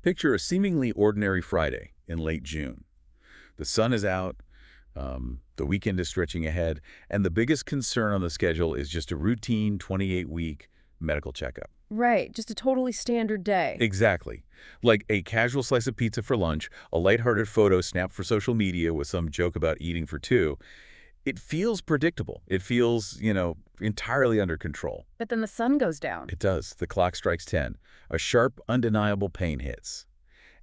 Picture a seemingly ordinary Friday in late June. The sun is out, the weekend is stretching ahead, and the biggest concern on the schedule is just a routine 28-week medical checkup. Right, just a totally standard day. Exactly. Like a casual slice of pizza for lunch, a lighthearted photo snapped for social media with some joke about eating for two. It feels predictable. It feels, entirely under control. But then the sun goes down. It does. The clock strikes 10. A sharp, undeniable pain hits.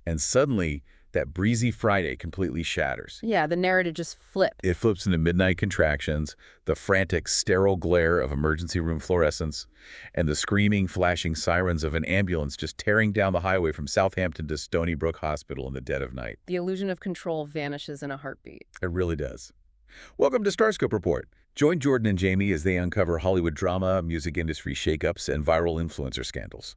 And suddenly, that breezy Friday completely shatters. Yeah, the narrative just flipped. It flips into midnight contractions, the frantic, sterile glare of emergency room fluorescence, and the screaming, flashing sirens of an ambulance just tearing down the highway from Southampton to Stony Brook Hospital in the dead of night. The illusion of control vanishes in a heartbeat. It really does. Welcome to Starscope Report. Join Jordan and Jamie as they uncover Hollywood drama, music industry shakeups, and viral influencer scandals.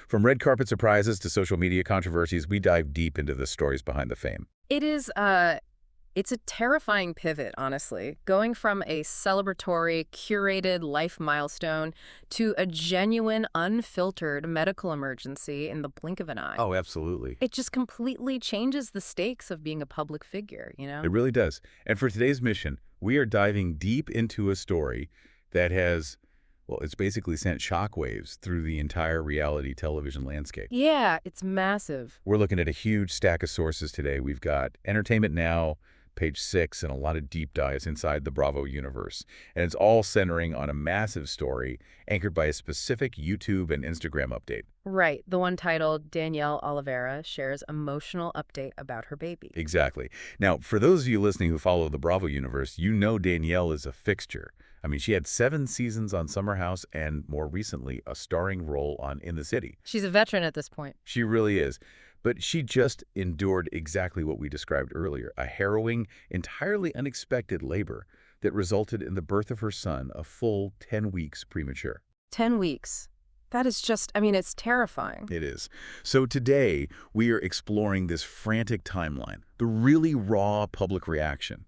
From red carpet surprises to social media controversies, we dive deep into the stories behind the fame. It's a terrifying pivot, honestly, going from a celebratory, curated life milestone to a genuine, unfiltered medical emergency in the blink of an eye. Oh, absolutely. It just completely changes the stakes of being a public figure, It really does. And for today's mission, we are diving deep into a story that has, it's basically sent shockwaves through the entire reality television landscape. Yeah, it's massive. We're looking at a huge stack of sources today. We've got Entertainment Now, Page 6, and a lot of deep dives inside the Bravo universe. And it's all centering on a massive story anchored by a specific YouTube and Instagram update. Right, the one titled Danielle Olivera shares emotional update about her baby. Exactly. Now, for those of you listening who follow the Bravo universe, you know Danielle is a fixture. I mean, she had 7 seasons on Summer House and, more recently, a starring role on In the City. She's a veteran at this point. She really is. But she just endured exactly what we described earlier, a harrowing, entirely unexpected labor that resulted in the birth of her son a full 10 weeks premature. 10 weeks. That is just, it's terrifying. It is. So today, we are exploring this frantic timeline, the really raw public reaction,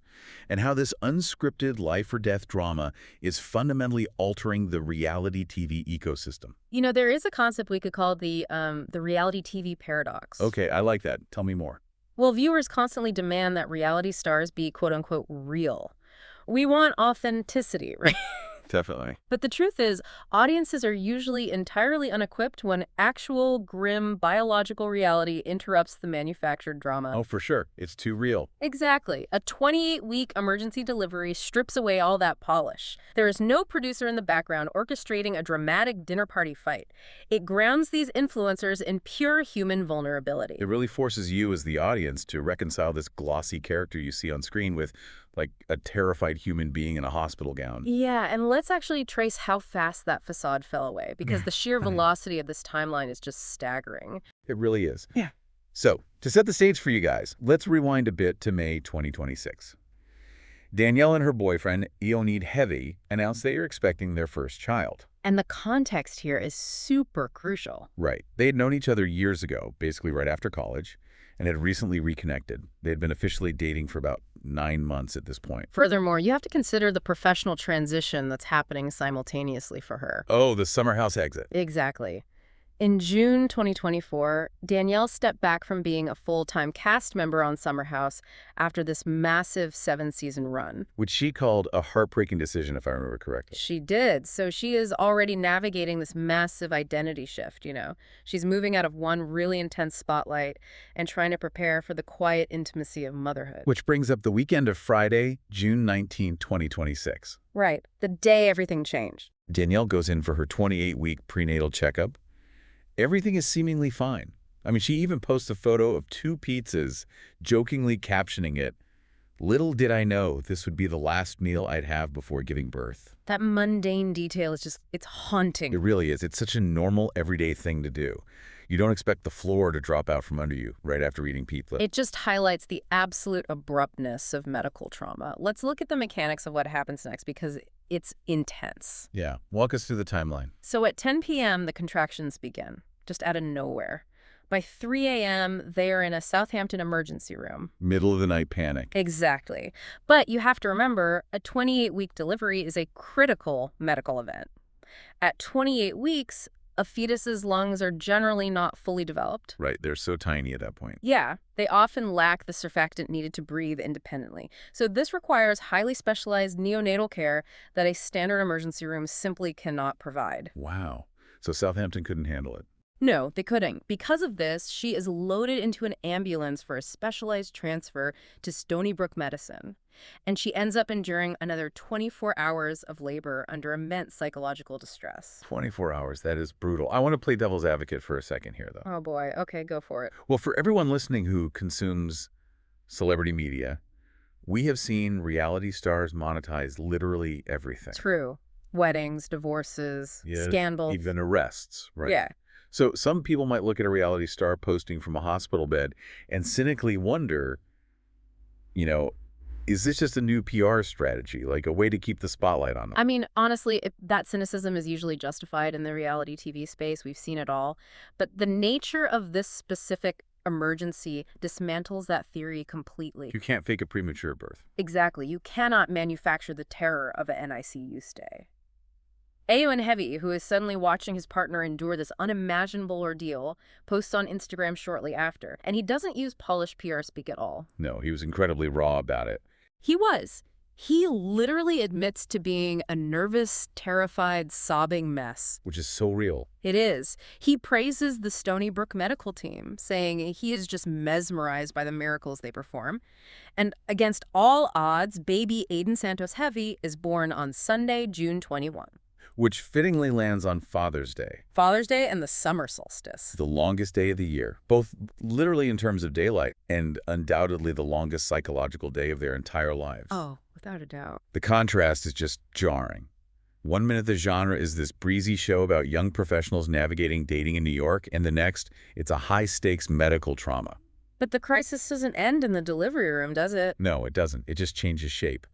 and how this unscripted life-or-death drama is fundamentally altering the reality TV ecosystem. There is a concept we could call the reality TV paradox. Okay, I like that. Tell me more. Well, viewers constantly demand that reality stars be quote-unquote real. We want authenticity, right? Definitely. But the truth is, audiences are usually entirely unequipped when actual, grim, biological reality interrupts the manufactured drama. Oh, for sure. It's too real. Exactly. A 28-week emergency delivery strips away all that polish. There is no producer in the background orchestrating a dramatic dinner party fight. It grounds these influencers in pure human vulnerability. It really forces you as the audience to reconcile this glossy character you see on screen with, like, a terrified human being in a hospital gown. Yeah, and let's actually trace how fast that facade fell away, because the sheer velocity of this timeline is just staggering. It really is. Yeah. So, to set the stage for you guys, let's rewind a bit to May 2026. Danielle and her boyfriend, Eoin Heavey, announced they are expecting their first child. And the context here is super crucial. Right. They had known each other years ago, basically right after college, and had recently reconnected. They had been officially dating for about 9 months at this point. Furthermore, you have to consider the professional transition that's happening simultaneously for her. Oh, the Summer House exit. Exactly. In June 2024, Danielle stepped back from being a full-time cast member on Summer House after this massive 7-season run. Which she called a heartbreaking decision, if I remember correctly. She did. So she is already navigating this massive identity shift, She's moving out of one really intense spotlight and trying to prepare for the quiet intimacy of motherhood. Which brings up the weekend of Friday, June 19, 2026. Right. The day everything changed. Danielle goes in for her 28-week prenatal checkup. Everything is seemingly fine. I mean, she even posts a photo of 2 pizzas, jokingly captioning it, "Little did I know this would be the last meal I'd have before giving birth." That mundane detail is it's haunting. It really is. It's such a normal, everyday thing to do. You don't expect the floor to drop out from under you right after eating pizza. It just highlights the absolute abruptness of medical trauma. Let's look at the mechanics of what happens next, because it's intense. Yeah. Walk us through the timeline. So at 10 p.m., the contractions begin, just out of nowhere. By 3 a.m., they are in a Southampton emergency room. Middle of the night panic. Exactly. But you have to remember, a 28-week delivery is a critical medical event. At 28 weeks, A fetus's lungs are generally not fully developed. Right, they're so tiny at that point. Yeah, they often lack the surfactant needed to breathe independently. So this requires highly specialized neonatal care that a standard emergency room simply cannot provide. Wow. So Southampton couldn't handle it. No, they couldn't. Because of this, she is loaded into an ambulance for a specialized transfer to Stony Brook Medicine. And she ends up enduring another 24 hours of labor under immense psychological distress. 24 hours, that is brutal. I want to play devil's advocate for a second here, though. Oh boy, okay, go for it. Well, for everyone listening who consumes celebrity media, we have seen reality stars monetize literally everything. True. Weddings, divorces, Yes, scandals. even arrests, right? Yeah. So some people might look at a reality star posting from a hospital bed and cynically wonder, is this just a new PR strategy, like a way to keep the spotlight on them? I mean, honestly, that cynicism is usually justified in the reality TV space. We've seen it all. But the nature of this specific emergency dismantles that theory completely. You can't fake a premature birth. Exactly. You cannot manufacture the terror of an NICU stay. Eoin Heavey, who is suddenly watching his partner endure this unimaginable ordeal, posts on Instagram shortly after. And he doesn't use polished PR speak at all. No, he was incredibly raw about it. He was. He literally admits to being a nervous, terrified, sobbing mess. Which is so real. It is. He praises the Stony Brook medical team, saying he is just mesmerized by the miracles they perform. And against all odds, baby Aidan Santos Heavey is born on Sunday, June 21. Which fittingly lands on Father's Day. Father's Day and the summer solstice. The longest day of the year, both literally in terms of daylight and undoubtedly the longest psychological day of their entire lives. Oh, without a doubt. The contrast is just jarring. 1 minute the genre is this breezy show about young professionals navigating dating in New York, and the next, it's a high-stakes medical trauma. But the crisis doesn't end in the delivery room, does it? No, it doesn't. It just changes shape.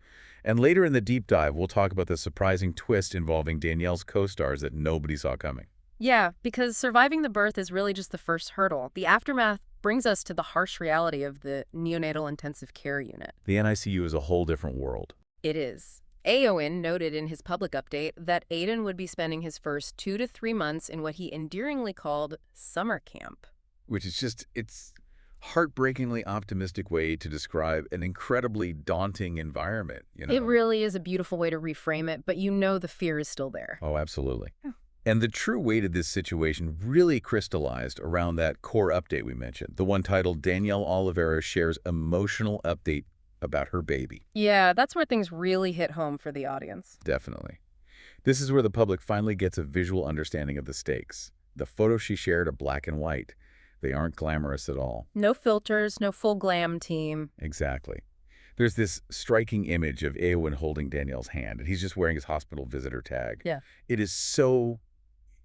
And later in the deep dive, we'll talk about the surprising twist involving Danielle's co-stars that nobody saw coming. Yeah, because surviving the birth is really just the first hurdle. The aftermath brings us to the harsh reality of the neonatal intensive care unit. The NICU is a whole different world. It is. Eoin noted in his public update that Aidan would be spending his first 2 to 3 months in what he endearingly called summer camp. Which is just, it's heartbreakingly optimistic way to describe an incredibly daunting environment, It really is a beautiful way to reframe it, but the fear is still there. Oh, absolutely. Yeah. And the true weight of this situation really crystallized around that core update we mentioned, the one titled Danielle Olivera shares emotional update about her baby. Yeah, that's where things really hit home for the audience. Definitely. This is where the public finally gets a visual understanding of the stakes. The photos she shared are black and white. They aren't glamorous at all. No filters, no full glam team. Exactly. There's this striking image of Eoin holding Danielle's hand, and he's just wearing his hospital visitor tag. Yeah. It is so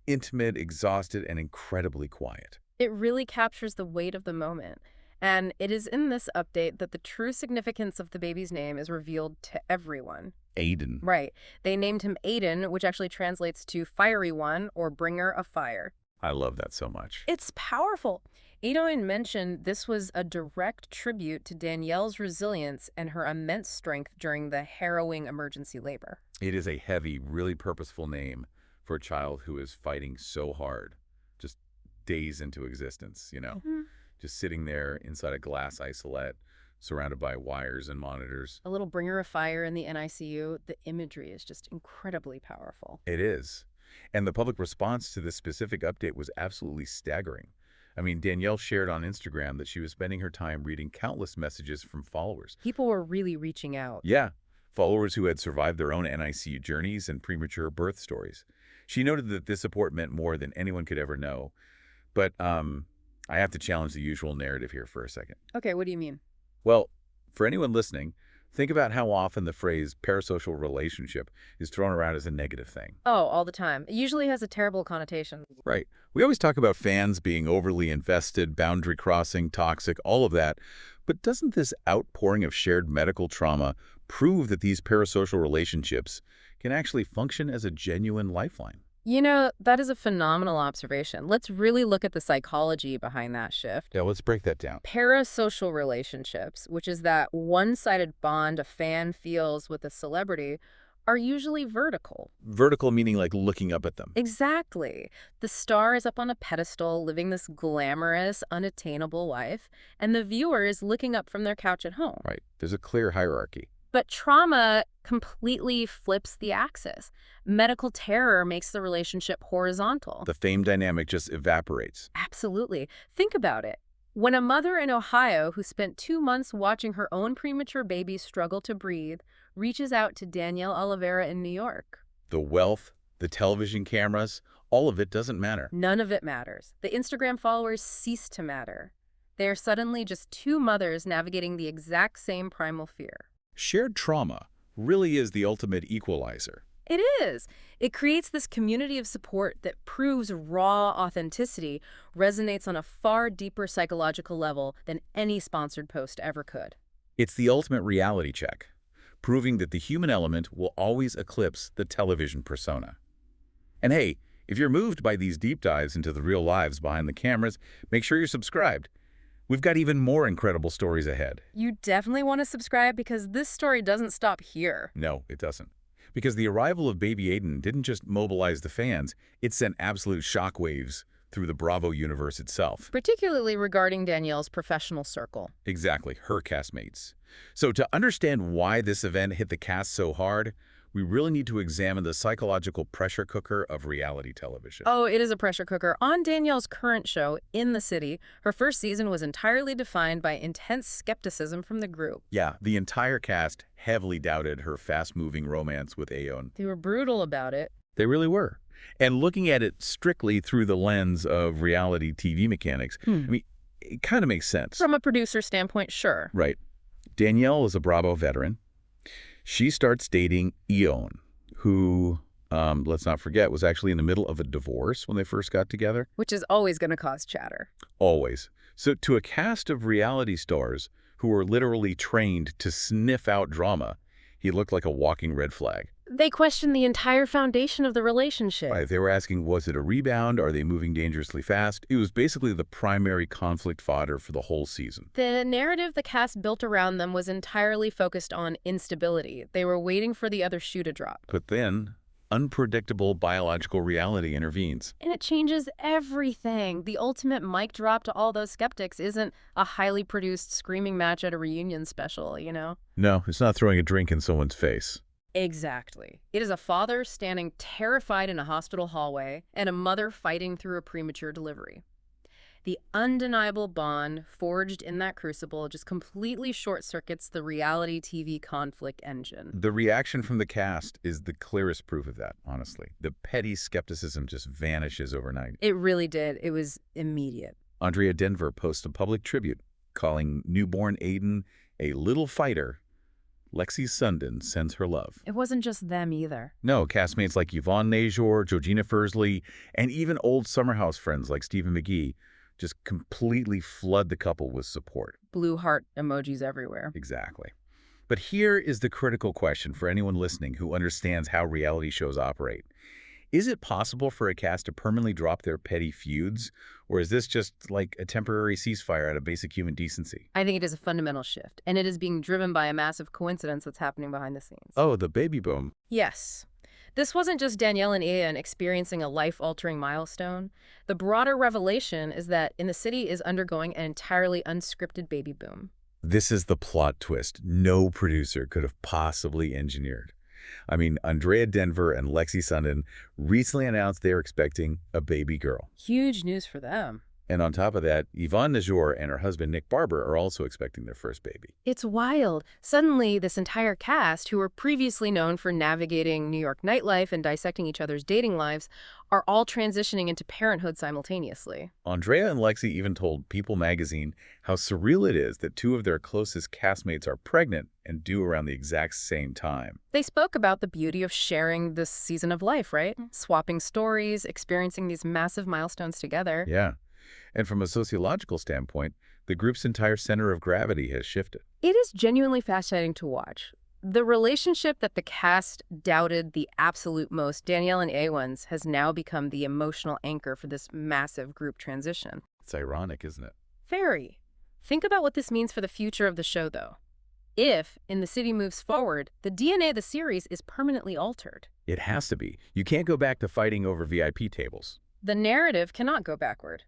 intimate, exhausted, and incredibly quiet. It really captures the weight of the moment. And it is in this update that the true significance of the baby's name is revealed to everyone. Aidan. Right. They named him Aidan, which actually translates to fiery one or bringer of fire. I love that so much. It's powerful. Eoin mentioned this was a direct tribute to Danielle's resilience and her immense strength during the harrowing emergency labor. It is a heavy, really purposeful name for a child who is fighting so hard, just days into existence, Just sitting there inside a glass isolette, surrounded by wires and monitors. A little bringer of fire in the NICU. The imagery is just incredibly powerful. It is. And the public response to this specific update was absolutely staggering. I mean, Danielle shared on Instagram that she was spending her time reading countless messages from followers. People were really reaching out. Yeah, followers who had survived their own NICU journeys and premature birth stories. She noted that this support meant more than anyone could ever know. But I have to challenge the usual narrative here for a second. Okay, what do you mean? Well, for anyone listening, think about how often the phrase parasocial relationship is thrown around as a negative thing. Oh, all the time. It usually has a terrible connotation. Right. We always talk about fans being overly invested, boundary crossing, toxic, all of that. But doesn't this outpouring of shared medical trauma prove that these parasocial relationships can actually function as a genuine lifeline? That is a phenomenal observation. Let's really look at the psychology behind that shift. Yeah, let's break that down. Parasocial relationships, which is that one-sided bond a fan feels with a celebrity, are usually vertical. Vertical meaning like looking up at them. Exactly. The star is up on a pedestal, living this glamorous, unattainable life, and the viewer is looking up from their couch at home. Right. There's a clear hierarchy. But trauma completely flips the axis. Medical terror makes the relationship horizontal. The fame dynamic just evaporates. Absolutely. Think about it. When a mother in Ohio who spent 2 months watching her own premature baby struggle to breathe reaches out to Danielle Olivera in New York. The wealth, the television cameras, all of it doesn't matter. None of it matters. The Instagram followers cease to matter. They are suddenly just two mothers navigating the exact same primal fear. Shared trauma really is the ultimate equalizer. It is. It creates this community of support that proves raw authenticity resonates on a far deeper psychological level than any sponsored post ever could. It's the ultimate reality check, proving that the human element will always eclipse the television persona. And hey, if you're moved by these deep dives into the real lives behind the cameras, make sure you're subscribed. We've got even more incredible stories ahead. You definitely want to subscribe because this story doesn't stop here. No, it doesn't. Because the arrival of baby Aidan didn't just mobilize the fans, it sent absolute shockwaves through the Bravo universe itself. Particularly regarding Danielle's professional circle. Exactly, her castmates. So to understand why this event hit the cast so hard, we really need to examine the psychological pressure cooker of reality television. Oh, it is a pressure cooker. On Danielle's current show, In the City, her first season was entirely defined by intense skepticism from the group. Yeah, the entire cast heavily doubted her fast-moving romance with Eoin. They were brutal about it. They really were. And looking at it strictly through the lens of reality TV mechanics, I mean, it kind of makes sense. From a producer standpoint, sure. Right. Danielle is a Bravo veteran. She starts dating Eoin, who, let's not forget, was actually in the middle of a divorce when they first got together. Which is always going to cause chatter. Always. So to a cast of reality stars who were literally trained to sniff out drama, he looked like a walking red flag. They questioned the entire foundation of the relationship. Right. They were asking, was it a rebound? Are they moving dangerously fast? It was basically the primary conflict fodder for the whole season. The narrative the cast built around them was entirely focused on instability. They were waiting for the other shoe to drop. But then, unpredictable biological reality intervenes. And it changes everything. The ultimate mic drop to all those skeptics isn't a highly produced screaming match at a reunion special, you know? No, it's not throwing a drink in someone's face. Exactly. It is a father standing terrified in a hospital hallway and a mother fighting through a premature delivery. The undeniable bond forged in that crucible just completely short-circuits the reality TV conflict engine. The reaction from the cast is the clearest proof of that, honestly. The petty skepticism just vanishes overnight. It really did. It was immediate. Andrea Denver posts a public tribute calling newborn Aidan a little fighter. Lexi Sundin sends her love. It wasn't just them either. No, castmates like Yvonne Najor, Georgina Fursley, and even old summer house friends like Stephen McGee just completely flood the couple with support. Blue heart emojis everywhere. Exactly. But here is the critical question for anyone listening who understands how reality shows operate. Is it possible for a cast to permanently drop their petty feuds, or is this just like a temporary ceasefire out of basic human decency? I think it is a fundamental shift, and it is being driven by a massive coincidence that's happening behind the scenes. Oh, the baby boom. Yes. This wasn't just Danielle and Ian experiencing a life-altering milestone. The broader revelation is that In the City is undergoing an entirely unscripted baby boom. This is the plot twist no producer could have possibly engineered. I mean, Andrea Denver and Lexi Sundin recently announced they're expecting a baby girl. Huge news for them. And on top of that, Yvonne Najor and her husband Nick Barber are also expecting their first baby. It's wild. Suddenly, this entire cast, who were previously known for navigating New York nightlife and dissecting each other's dating lives, are all transitioning into parenthood simultaneously. Andrea and Lexi even told People magazine how surreal it is that two of their closest castmates are pregnant and due around the exact same time. They spoke about the beauty of sharing this season of life, right? Swapping stories, experiencing these massive milestones together. Yeah. And from a sociological standpoint, the group's entire center of gravity has shifted. It is genuinely fascinating to watch. The relationship that the cast doubted the absolute most, Danielle and Eoin's, has now become the emotional anchor for this massive group transition. It's ironic, isn't it? Very. Think about what this means for the future of the show, though. If, in the city moves forward, the DNA of the series is permanently altered. It has to be. You can't go back to fighting over VIP tables. The narrative cannot go backward.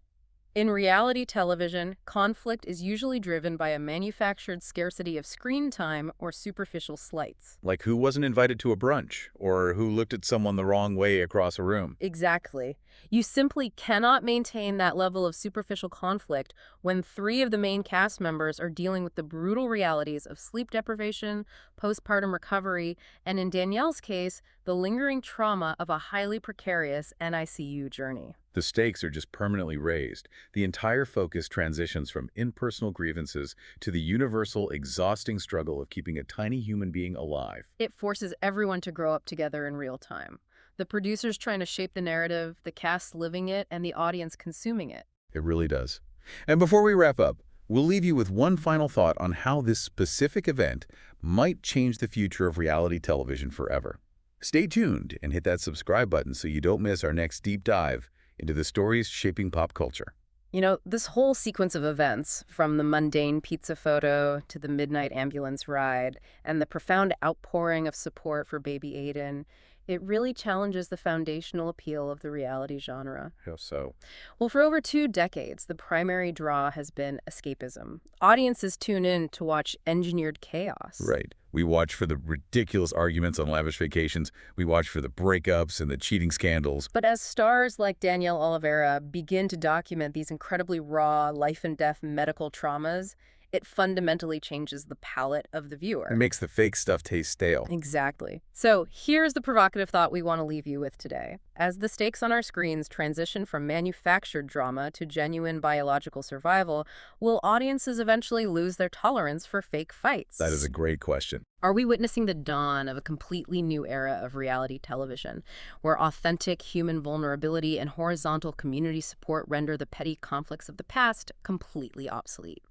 In reality television, conflict is usually driven by a manufactured scarcity of screen time or superficial slights. Like who wasn't invited to a brunch, or who looked at someone the wrong way across a room. Exactly. You simply cannot maintain that level of superficial conflict when three of the main cast members are dealing with the brutal realities of sleep deprivation, postpartum recovery, and in Danielle's case, the lingering trauma of a highly precarious NICU journey. The stakes are just permanently raised. The entire focus transitions from impersonal grievances to the universal, exhausting struggle of keeping a tiny human being alive. It forces everyone to grow up together in real time. The producers trying to shape the narrative, the cast living it, and the audience consuming it. It really does. And before we wrap up, we'll leave you with one final thought on how this specific event might change the future of reality television forever. Stay tuned and hit that subscribe button so you don't miss our next deep dive into the stories shaping pop culture. You know, this whole sequence of events, from the mundane pizza photo to the midnight ambulance ride and the profound outpouring of support for baby Aidan, it really challenges the foundational appeal of the reality genre. How so? Well, for over 2 decades, the primary draw has been escapism. Audiences tune in to watch engineered chaos. Right. We watch for the ridiculous arguments on lavish vacations. We watch for the breakups and the cheating scandals. But as stars like Danielle Olivera begin to document these incredibly raw, life-and-death medical traumas, it fundamentally changes the palate of the viewer. It makes the fake stuff taste stale. Exactly. So here's the provocative thought we want to leave you with today. As the stakes on our screens transition from manufactured drama to genuine biological survival, will audiences eventually lose their tolerance for fake fights? That is a great question. Are we witnessing the dawn of a completely new era of reality television, where authentic human vulnerability and horizontal community support render the petty conflicts of the past completely obsolete?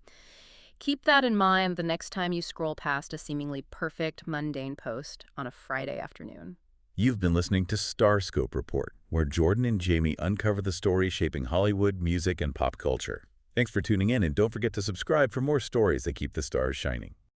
Keep that in mind the next time you scroll past a seemingly perfect, mundane post on a Friday afternoon. You've been listening to Starscope Report, where Jordan and Jamie uncover the stories shaping Hollywood, music, and pop culture. Thanks for tuning in, and don't forget to subscribe for more stories that keep the stars shining.